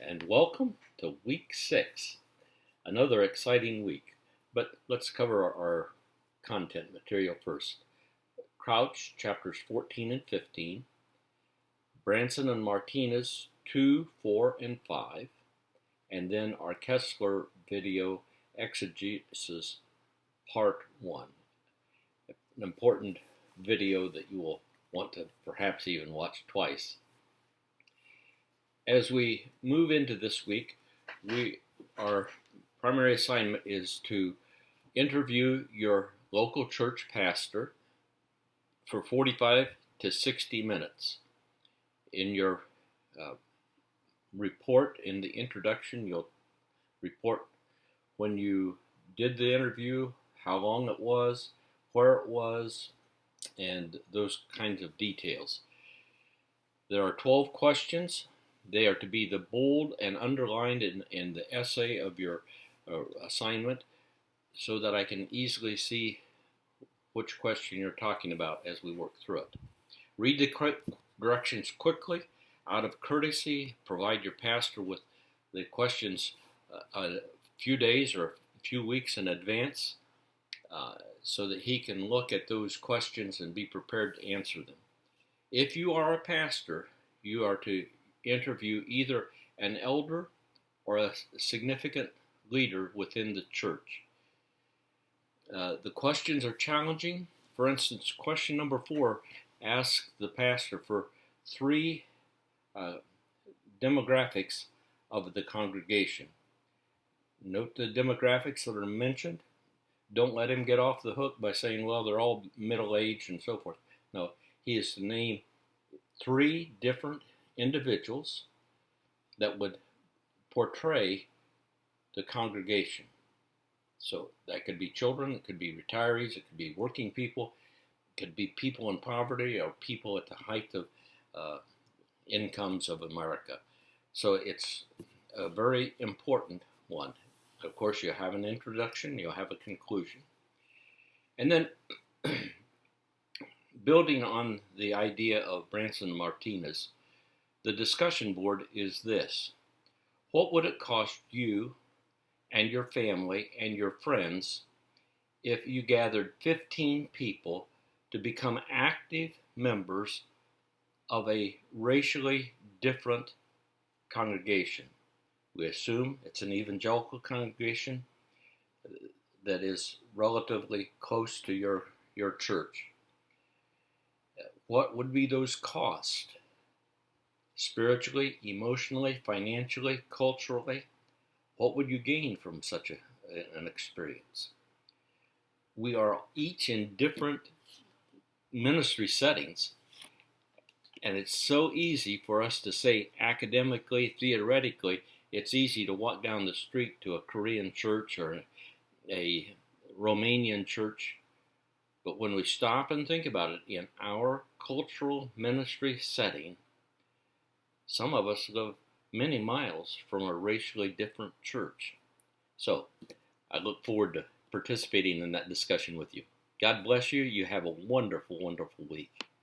and welcome to week 6. Another exciting week, but let's cover our content material first. Crouch, chapters 14 and 15, Branson and Martinez, 2, 4, and 5, and then our Kessler video exegesis, part 1. An important video that you will want to perhaps even watch twice. As we move into this week, our primary assignment is to interview your local church pastor for 45 to 60 minutes. In your report, in the introduction, you'll report when you did the interview, how long it was, where it was, and those kinds of details. There are 12 questions. They are to be the bold and underlined in the essay of your assignment so that I can easily see which question you're talking about as we work through it. Read the directions quickly. Out of courtesy, provide your pastor with the questions a few days or a few weeks in advance so that he can look at those questions and be prepared to answer them. If you are a pastor, you are to interview either an elder or a significant leader within the church. The questions are challenging. For instance, question number 4 asks the pastor for 3 demographics of the congregation. Note the demographics that are mentioned. Don't let him get off the hook by saying, well, they're all middle-aged and so forth. No, he is to name 3 different individuals that would portray the congregation. So that could be children, it could be retirees, it could be working people, it could be people in poverty or people at the height of incomes of America. So it's a very important one. Of course, you have an introduction, you'll have a conclusion. And then building on the idea of Branson Martinez, the discussion board is this: what would it cost you and your family and your friends if you gathered 15 people to become active members of a racially different congregation? We assume it's an evangelical congregation that is relatively close to your church. What would be those costs? Spiritually, emotionally, financially, culturally? What would you gain from such an experience? We are each in different ministry settings, and it's so easy for us to say academically, theoretically, it's easy to walk down the street to a Korean church or a Romanian church. But when we stop and think about it, in our cultural ministry setting, some of us live many miles from a racially different church. So I look forward to participating in that discussion with you. God bless you. You have a wonderful, wonderful week.